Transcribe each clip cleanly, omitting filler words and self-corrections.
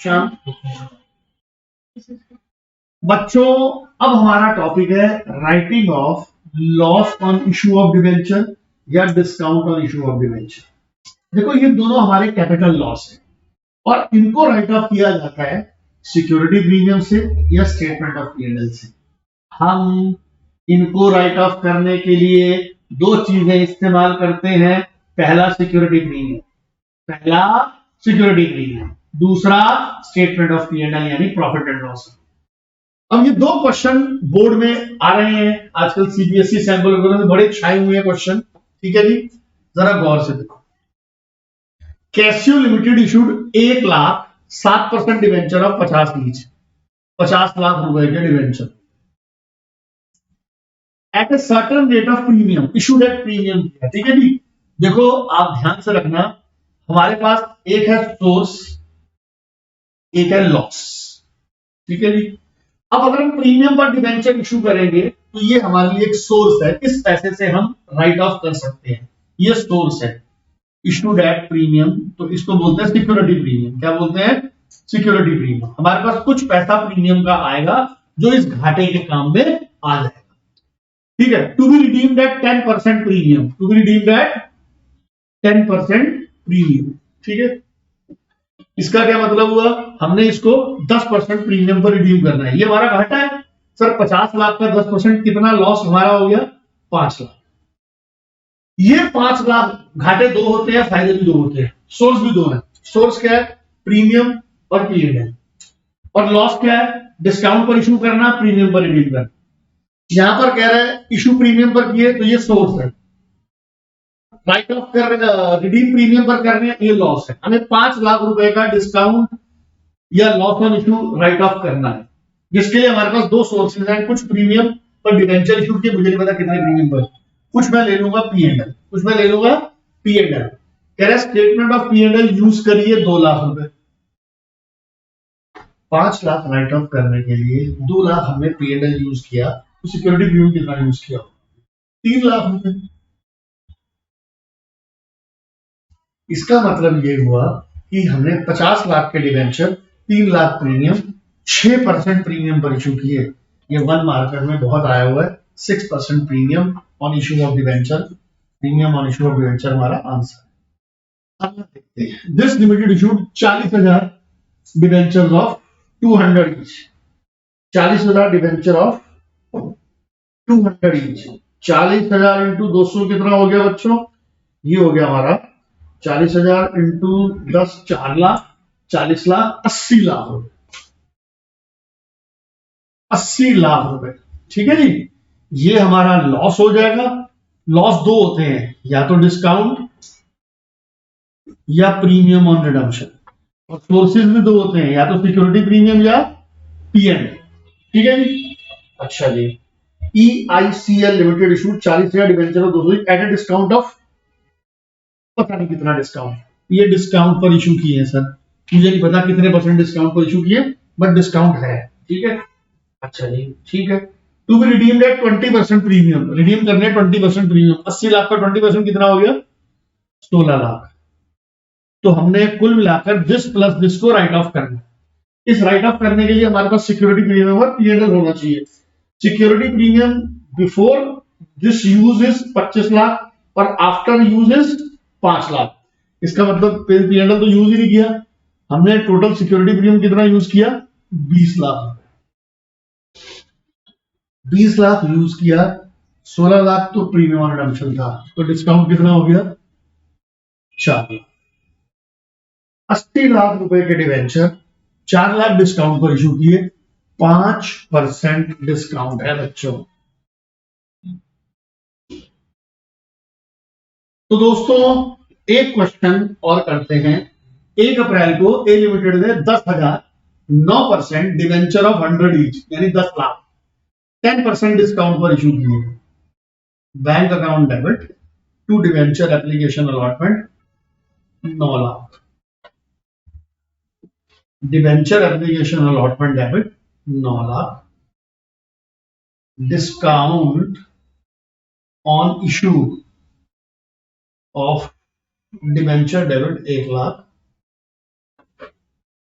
श्याम। बच्चों अब हमारा टॉपिक है writing off loss on issue of debenture या discount on issue of debenture. देखो ये दोनों हमारे कैपिटल लॉस है और इनको राइट ऑफ किया जाता है सिक्योरिटी प्रीमियम से या स्टेटमेंट ऑफ P&L से। हम इनको राइट ऑफ करने के लिए दो चीजें इस्तेमाल करते हैं। पहला सिक्योरिटी प्रीमियम, दूसरा स्टेटमेंट ऑफ P&L यानी प्रॉफिट एंड लॉस। अब ये दो क्वेश्चन बोर्ड में आ रहे हैं आजकल CBSE सैंपल वगैरह में बड़े छाए हुए हैं क्वेश्चन। ठीक है जी, जरा गौर से देखो। Casio limited issued 1,07% debenture of 50 each, 50 lakh रुपए के debenture at a certain rate of premium, issued at premium. ठीक है जी, देखो आप ध्यान से रखना, हमारे पास एक है सोर्स, एक है लॉस। ठीक है जी, अब अगर हम प्रीमियम पर डिवेंचर इशू करेंगे तो ये हमारे लिए एक सोर्स है, इस पैसे से हम राइट ऑफ कर सकते हैं। ये सोर्स है इशूड एट प्रीमियम, तो इसको बोलते हैं सिक्योरिटी प्रीमियम। क्या बोलते हैं? Security premium. हमारे पास कुछ पैसा प्रीमियम का आएगा जो इस घाटे के काम में आ जाएगा। ठीक है, to be redeemed at 10% premium, to be redeemed at 10% premium. ठीक है, इसका क्या मतलब हुआ? हमने इसको 10% प्रीमियम पर रिडीम करना है। ये हमारा घाटा है सर, 50 लाख का 10% कितना लॉस हमारा हो गया? 5 लाख। ये 5 लाख घाटे दो होते हैं, फायदे भी दो होते हैं, सोर्स भी दो है। सोर्स क्या है? प्रीमियम और P&L। और लॉस क्या है? डिस्काउंट पर इशू करना, प्रीमियम पर रिडीम करना। यहां पर कह रहा है इशू प्रीमियम पर किए तो ये सोर्स है, राइट ऑफ कर रिडीम प्रीमियम पर कर रहे हैं, ये लॉस है। हमें 5 लाख रुपए का डिस्काउंट या loss on issue right off करना है, जिसके लिए हमारे पास दो सोर्सेज हैं। कुछ प्रीमियम पर डिवेंचर इशू किए, मुझे नहीं पता कितने प्रीमियम पर, कुछ मैं ले लूंगा P&L, कुछ मैं ले लूंगा P&L। कह रहा है स्टेटमेंट ऑफ P&L यूज करिए 2 लाख रुपए। 5 लाख राइट ऑफ करने के लिए 2 लाख हमने P&L यूज किया, तो सिक्योरिटी प्रीमियम कितना यूज किया? 3 लाख रुपए। इसका मतलब ये हुआ कि हमने 50 लाख के डिवेंचर, 3 लाख प्रीमियम, 6% प्रीमियम पर इशू किए। ये 1 मार्कर में बहुत आया हुआ है, 6% premium on issue of debenture. Premium on issue of debenture हमारा आंसर है। अब देखते हैं, this limited issued 40,000 debenture of 200 each. 40,000 debenture of 200 each. 40,000 into 200 कितना हो गया बच्चों? ये हो गया हमारा 40,000 इंटू 10 4 लाख, 40 लाख, 80 लाख रुपए, 80 लाख रुपए। ठीक है जी, ये हमारा लॉस हो जाएगा। लॉस दो होते हैं, या तो डिस्काउंट या प्रीमियम ऑन रिडम्पशन, और सोर्सेज भी दो होते हैं, या तो सिक्योरिटी प्रीमियम या P&L। ठीक है जी, अच्छा जी, EICL limited issued 40,000 debenture of 200 at a discount of, पता नहीं कितना डिस्काउंट, ये डिस्काउंट पर इशू किए हैं सर, मुझे नहीं पता कितने % डिस्काउंट पर इशू किए, बट डिस्काउंट है। ठीक है, अच्छा जी, ठीक है। To be redeemed at 20% premium, redeem करने 20% प्रीमियम। 80 लाख का 20% कितना हो गया? 16 लाख। तो हमने कुल मिलाकर दिस प्लस दिस को राइट ऑफ करना। इस राइट ऑफ करने के लिए हमारे पास सिक्योरिटी प्रीमियम और P&L होना चाहिए। Security premium before this use is 25 lakh और आफ्टर यूज इज 5 लाख। इसका मतलब P&L तो यूज ही नहीं किया हमने। टोटल सिक्योरिटी प्रीमियम कितना यूज किया? 20 लाख। 20 लाख यूज किया, 16 लाख तो प्रीमियम और रिडम्पशन था, तो डिस्काउंट कितना हो गया? 4 लाख। 80 लाख रुपए के डिवेंचर, 4 लाख डिस्काउंट पर इशू किए, 5% डिस्काउंट है बच्चों। तो दोस्तों एक क्वेश्चन और करते हैं। 1 अप्रैल को ए लिमिटेड ने 10,000 9% डिवेंचर ऑफ 100 ईच यानी 10 लाख 10% डिस्काउंट पर इशू किए। Bank account debit to debenture application allotment 9 lakh. Debenture application allotment debit 9 lakh. Discount on issue of debenture debit 1 lakh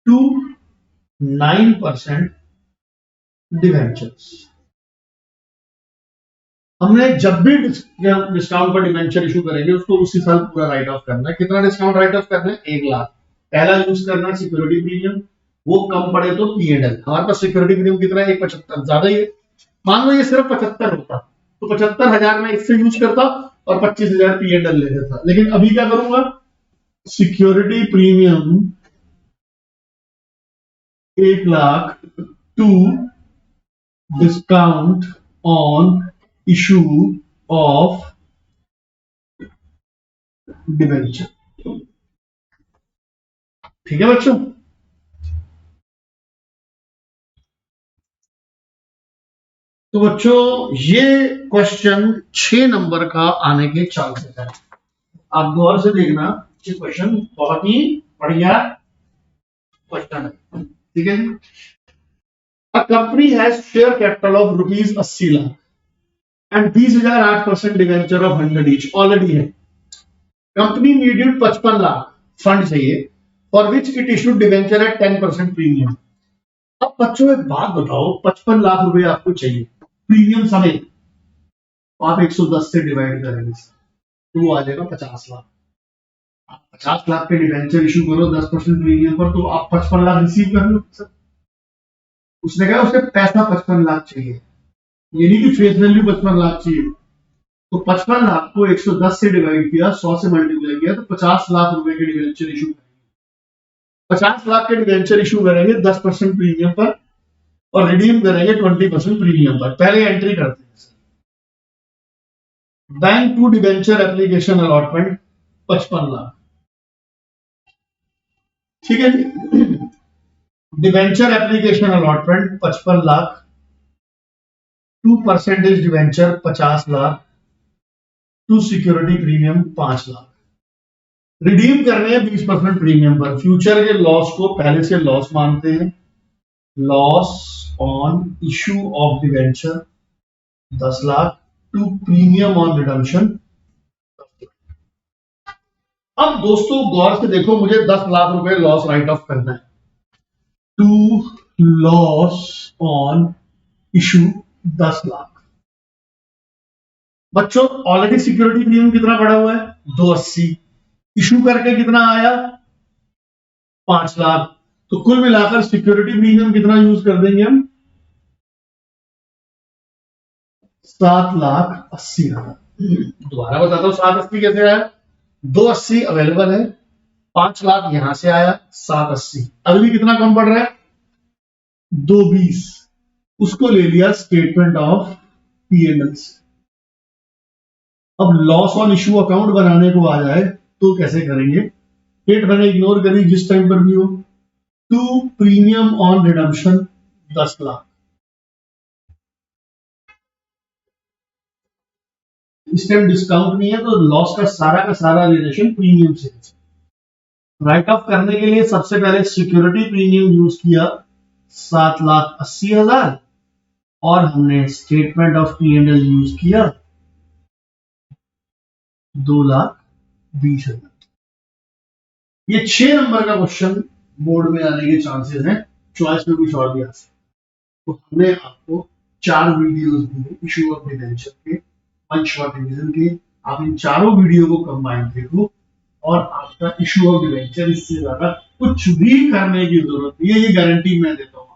to 9% debentures. हमने जब भी डिस्काउंट पर डिवेंचर इशू करेंगे उसको उसी साल पूरा राइट ऑफ करना है। कितना डिस्काउंट राइट ऑफ करना है? 1,00,000। पहला यूज करना है सिक्योरिटी प्रीमियम, वो कम पड़े तो P&L। हमारे पास सिक्योरिटी प्रीमियम कितना है? 1,75। ज्यादा ही है। मान लो ये सिर्फ 75 होता तो 75,000 में इससे यूज करता और 25,000 P&L ले लेता। लेकिन अभी क्या करूंगा? Security premium 1,00,000 to discount on issue of debenture. ठीक है बच्चों? तो बच्चों ये क्वेश्चन 6 नंबर का आने के चांसेस है। आप गौर से देखना, ये क्वेश्चन बहुत ही बढ़िया क्वेश्चन है। ठीक है जी। A company has share capital of rupees 80 lakh and 20,008% debenture of 100 each already है। कंपनी नीडेड 55 लाख फंड चाहिए for which it issued debenture at 10% premium. अब बच्चों एक बात बताओ, 55 लाख रुपए आपको चाहिए प्रीमियम समेत, तो आप 110 से डिवाइड करेंगे तो वो आ जाएगा 50 लाख। 50 लाख के डिवेंचर इशू करो 10% प्रीमियम पर, तो आप 55 लाख रिसीव कर लो सर। उसने कहा उसके पैसा 55 लाख चाहिए, ये नहीं कि फेस वैल्यू 55 लाख चाहिए। तो 55 लाख को 110 से डिवाइड किया, 100 से मल्टीप्लाई किया, तो 50 लाख रुपए के डिवेंचर इशू करेंगे। 50 लाख के डिवेंचर इशू करेंगे 10% प्रीमियम पर और रिडीम करेंगे 20% प्रीमियम पर। पहले एंट्री करते हैं bank to debenture application allotment 55 lakh. ठीक है जी। Debenture application allotment 55 lakh, 2% debenture 50 lakh, to security premium 5 lakh. Redeem करने हैं 20% प्रीमियम पर। फ्यूचर के लॉस को पहले से लॉस मानते हैं। Loss on issue of debenture 10 lakh to premium on redemption. अब दोस्तों गौर से देखो, मुझे 10 लाख रुपए लॉस राइट ऑफ करना है। To loss on issue 10 lakh. बच्चों ऑलरेडी सिक्योरिटी प्रीमियम कितना पड़ा हुआ है? 280। इशू करके कितना आया? 5 लाख। तो कुल मिलाकर सिक्योरिटी प्रीमियम कितना यूज कर देंगे हम? 7,80,000। दोबारा बताता हूं 780 कैसे आया। 280 अवेलेबल है, 5 लाख यहां से आया, 780। अभी भी कितना कम पड़ रहा है? 220। उसको ले लिया स्टेटमेंट ऑफ P&L से। अब लॉस ऑन इशू अकाउंट बनाने को आ जाए तो कैसे करेंगे? डेट मैंने इग्नोर करी जिस टाइम पर भी हो। To premium on redemption 10 lakh. इस टाइम डिस्काउंट नहीं है तो लॉस का सारा रिलेशन प्रीमियम से। राइट ऑफ करने के लिए सबसे पहले सिक्योरिटी प्रीमियम यूज किया 7,80,000 और हमने स्टेटमेंट ऑफ P&L यूज किया 2,20,000। ये 6 नंबर का क्वेश्चन बोर्ड में आने के चांसेस हैं। चॉइस में कुछ और भी आ सकता है। तो हमने आपको 4 वीडियोस दिए इशू ऑफ डिवेंचर के, 1 शॉर्ट रिवीजन के। आप इन चारों वीडियो को कंबाइन देखो और आपका इशू ऑफ डिवेंचर इससे ज्यादा कुछ भी करने की जरूरत नहीं है, ये गारंटी मैं देता हूं।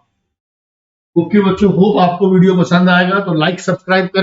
ओके बच्चों, होप आपको वीडियो पसंद आएगा तो लाइक सब्सक्राइब करें।